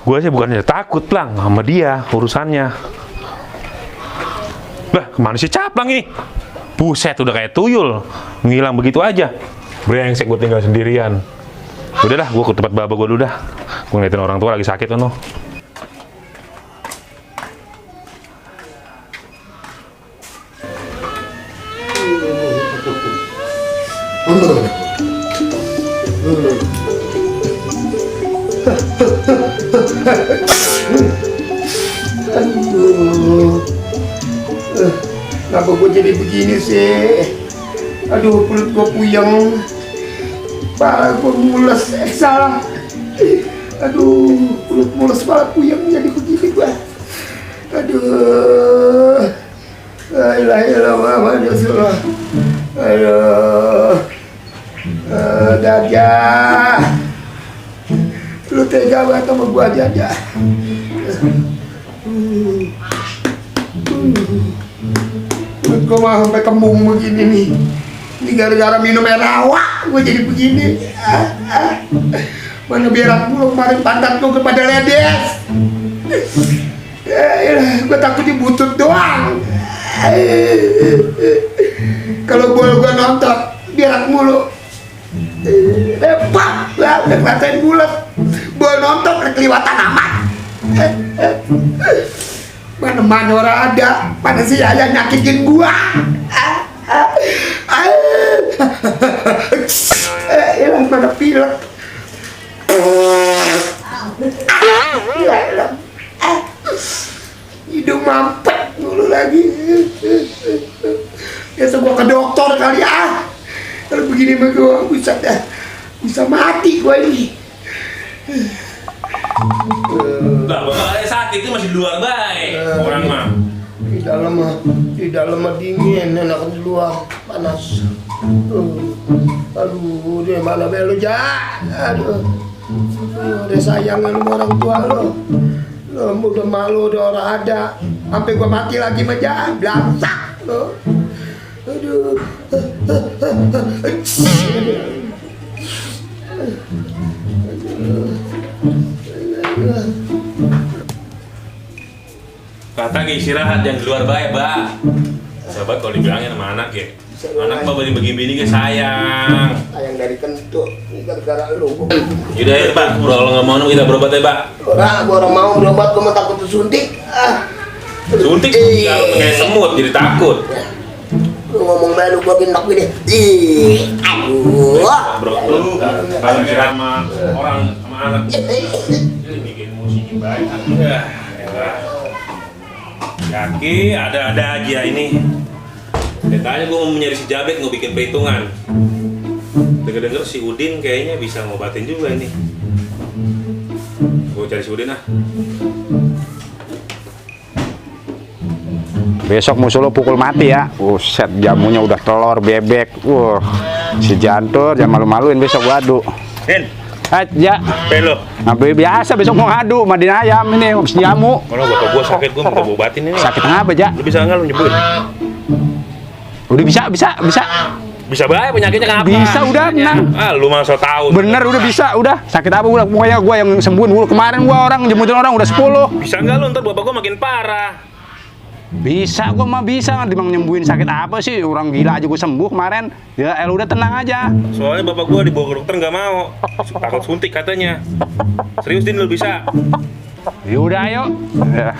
Gue sih bukannya takut Plang sama dia urusannya. Lah kemana sih Caplang ini? Buset udah kayak tuyul, ngilang begitu aja. Brengsek gue tinggal sendirian. Udahlah, gue ke tempat baba gue dulu dah. Gue ngeliatin orang tua lagi sakit kan. Aduh, kenapa gue jadi begini sih? Aduh, perut gue puyeng, kepala gue mules, salah. Aduh, perut mules, kepala puyeng, jadi begini gue. Aduh, la ilaha illallah Muhammadur Rasulullah. Aduh, Gajah, lu tega banget sama gua Gajah. Perut gua mah sampai kembung begini nih. Ini gara-gara minum air rawa gua jadi begini. Mana berak mulu kemarin, pantat gua kepada ledes. Gua takut dibutut doang. Kalau gua nonton berak mulu. Lepak, udah ngerasain bulat. Gua nonton kelewatan amat. Mana orang ada, pada si ayah nyakitin gua. Hilang pada pilek. Hidung mampet dulu lagi. Biasa gua ke dokter kali ah. Kalau begini mah gua bisa mati gua ini. Lah, bapak sakit itu masih di luar baik. Orang mah. Di dalam mah dingin, enak di luar panas. Aduh, dia mana belu ja? Aduh. Udah sayangin sama orang tua lo. Lo udah malu, udah orang ada. Sampai gua mati lagi mah ja, blangsak lo. Aduh. Kata istirahat jangan di luar baik, Mbak. Sahabat kalau dibilangin sama anak ya. Anak Mbak begini-begini ke sayang. Sayang dari kentut, ini gara-gara lu. Yaudah ya, Pak. Kalau nggak mau kita berobat ya, Pak. Gua orang mau berobat, gua mau takut disuntik. Suntik kalau kayak semut jadi takut. Lu ngomong baru gua gendok gini. Aduh. Bro, lu kalau istirahat sama orang sama anak. Ini bikin musik baik. Kaki ada aja ini. Katanya gue mau nyari si Jabek mau bikin perhitungan. Dengar-dengar si Udin kayaknya bisa ngobatin juga ini. Gue cari si Udin ah. Besok musuh lo pukul mati ya. Set jamunya udah telur bebek. Si Jantur jangan malu-maluin besok gua adu. Din, Aja. pelo. Ngapain biasa besok mau ngadu madin ayam ini habis jamu. Kalau bapak gua sakit gua minta obatin ini. Sakit apa, Ja? Lu bisa nggak lu nyembuhin? Udah bisa. Bisa baik penyakitnya kenapa? Bisa udah tenang. Ah, lu mah so tahu. Bener udah bisa, udah. Sakit apa udah pokoknya gua yang sembuhin dulu. Kemarin gua orang jemputin orang udah 10. Bisa nggak lu ntar bapak gua makin parah? Bisa, gua mah bisa nggak dimang nyembuhin sakit apa sih? Orang gila aja gua sembuh kemarin. Ya, udah tenang aja. Soalnya bapak gua dibawa ke dokter nggak mau. Takut suntik katanya. Serius Din lu bisa? Ya udah ayo. Ya.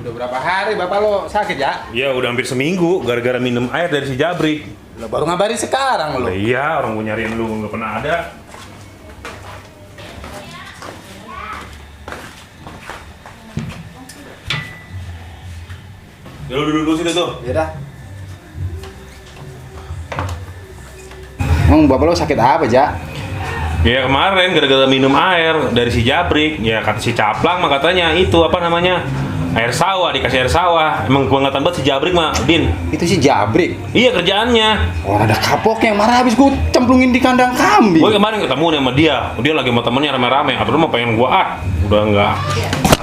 Udah berapa hari bapak lo sakit ya? Ya udah hampir seminggu gara-gara minum air dari si Jabrik. Lo baru ngabarin sekarang lo. Lah iya, orang gua nyariin lu nggak pernah ada. Ya lu duduk situ tuh. Ya dah. Emang bapak lo sakit apa, Ja? Ya kemarin gara-gara minum air dari si Jabrik. Ya kata si Caplang mah katanya itu apa namanya? Air sawah, dikasih air sawah. Emang gua nggak banget si Jabrik mah, Din. Itu si Jabrik. Iya kerjaannya. Orang ada kapoknya yang marah habis gue cemplungin di kandang kambing. Gue kemarin ketemu nih sama dia lagi sama temennya rame-rame. Apa lu mau pengen gua udah enggak.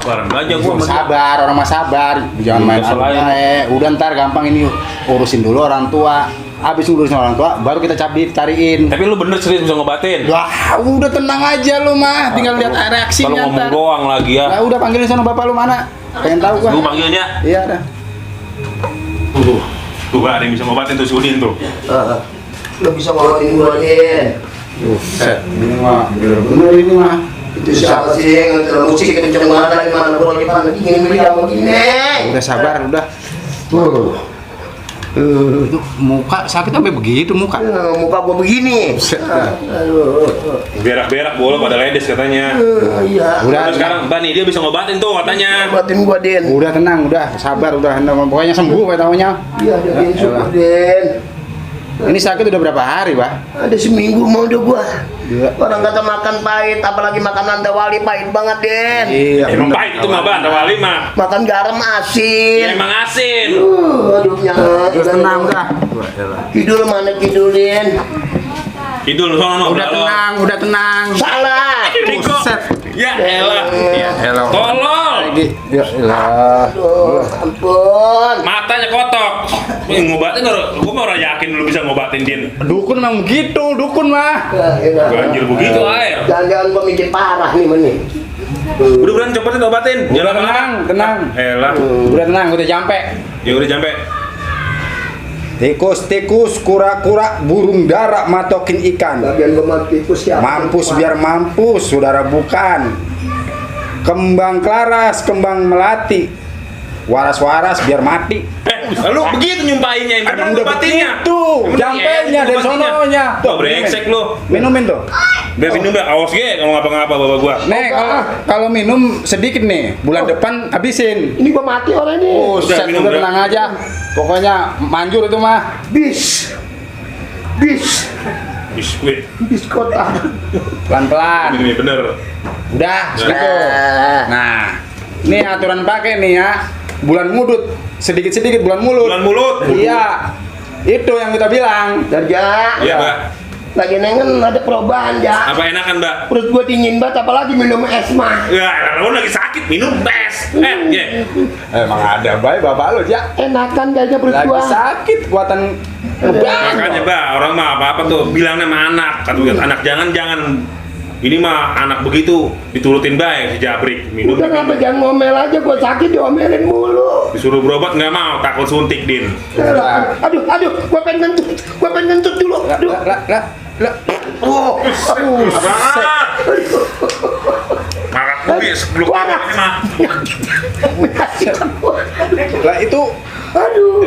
Bareng aja gua sama dia. Sabar, orang mah sabar. Jangan main Kesel aja. Udah ntar gampang ini urusin dulu orang tua. Habis ngurusin orang tua, baru kita cariin. Tapi lu bener serius bisa ngobatin. Wah, udah tenang aja lu mah, tinggal lihat Kalau reaksinya ngomong ntar. doang lagi ya. Nah, udah panggilin sana bapak lu mana? Pengen tahu Lu gua. panggilnya. Iya dah. Tuh gak ada yang bisa ngobatin tuh si Udin tuh. Lo bisa ngobatin gua, Din. Set, ini mah bener ini mah. Itu siapa sih yang ngetel musik kenceng banget lagi mana gua lagi panas dingin meriang begini. Udah sabar, udah. Itu muka sakit sampai begitu muka. Muka gua begini. Aduh. Berak-berak bola pada ledes katanya. Iya. Udah, Terus sekarang Bani dia bisa ngobatin tuh katanya. Ngobatin gua, Din. udah tenang, udah sabar, udah pokoknya sembuh kayak tahunya. Iya, Din, syukur, Din. Ini sakit udah berapa hari, Pak? Ada seminggu mau udah gua. Iya. Orang kata makan pahit, apalagi makan Wali pahit banget, Den. Iya. Emang bener. pahit itu mah Ban, Wali mah. Makan garam Ya asin. emang asin. Aduh, nyat. Udah tenang, udah. Kidul mana kidulin? Kidul sono Udah tenang, udah tenang. Salah. Riko. Buset. Ya elah. Hello. Tolol. Lagi. Ya elah. Aduh, ampun. Matanya kotok. Ngobatin gua mau yakin lu bisa ngobatin Din. Dukun memang begitu, dukun mah. Banjir begitu air. Jangan-jangan gua mikir parah nih, Meni. Udah beran cobatin obatin. Udah tenang, tenang. Elah. Udah tenang, udah nyampe. Ya udah sampai. Tikus-tikus, kura-kura, burung dara matokin ikan. Bagian gua mati tikus ya. Mampus biar mampus, saudara bukan. Kembang klaras, kembang melati. Waras-waras biar mati. Lu begitu nyumpahinnya, yang bener Udah ngobatinnya. begitu, jampenya dari sononya. Tuh brengsek lu. Minumin tuh. Udah minum dah, awas ge kalau ngapa-ngapa bapak gua. Nih, kalau minum sedikit nih, bulan depan habisin. Ini gua mati orang ini. Set, minum, udah udah. tenang aja. Pokoknya manjur itu mah. Bis. Bis. Bis gue. Bis kota. Pelan-pelan. Ini bener. Udah, segitu. Nah, ini aturan pakai nih ya. Bulan mudut, sedikit-sedikit bulan mulut. Bulan mulut. Iya. Itu yang kita bilang. Darja. Iya, Mbak. Lagi nengen ada perubahan, Ja. Apa enakan, Mbak? Perut gua dingin banget, apalagi minum es mah. Ya, lu lagi sakit minum es. Ye. Emang ada baik bapak lo, ya. Enakan kayaknya perut Lagi gua. sakit kuatan Makanya, Mbak, orang mah apa-apa tuh bilangnya sama anak. Kata anak jangan ini mah anak begitu diturutin baik si Jabrik minum. Udah ngapa jangan ngomel aja, gua sakit diomelin mulu. Disuruh berobat nggak mau, takut suntik Din. Aduh, gua pengen ngentut dulu. Aduh. lah. Oh, aduh. Marah gue sebelum Parah. ini mah. Lah itu Aduh.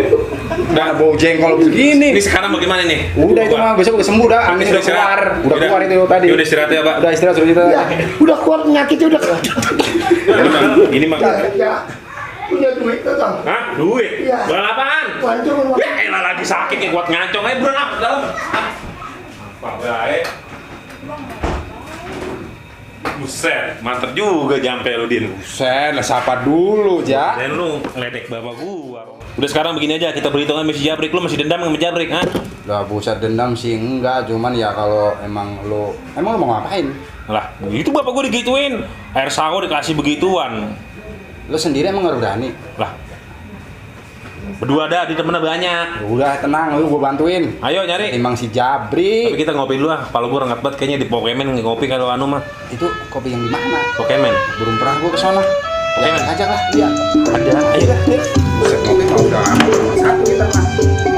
udah bau jengkol begini. Ini sekarang bagaimana nih? Udah itu mah besok udah sembuh dah. Angin Udah udah keluar. Udah keluar itu tadi. Ya udah istirahat ya, Pak. Udah istirahat sudah kita. Ya, udah keluar penyakitnya udah. Ini mah. Ya. Punya duit tuh, Tom. Hah? Duit? Iya. Bulan apaan? Wancung. Ya elah lagi sakit kayak kuat ngancong aja bulan apa dalam. Pak baik. Buset, mantep juga jampe lu Din. Sen, lah sapa dulu, Ja. Dan lu ngeledek bapak gua. Udah sekarang begini aja, kita berhitungan sama si Jabrik. Lu masih dendam sama Jabrik, ha? Lah buset dendam sih enggak, cuman ya kalau emang lu mau ngapain? Lah, itu bapak gua digituin. Air sawo dikasih begituan. Lu sendiri emang nggak berani? Lah. Berdua dah, di temennya banyak. Udah tenang, lu gua bantuin. Ayo nyari. Timbang si Tapi Jabri. kita ngopi dulu ah. Kepala gua rengat banget kayaknya di Pokemon ngopi kalau anu mah. Itu kopi yang di mana? Pokemon. Belum pernah gua kesana. Oke, Lihat men. aja lah, lihat. Ada. Ayo dah. Buset, kopi mah udah satu kita mah.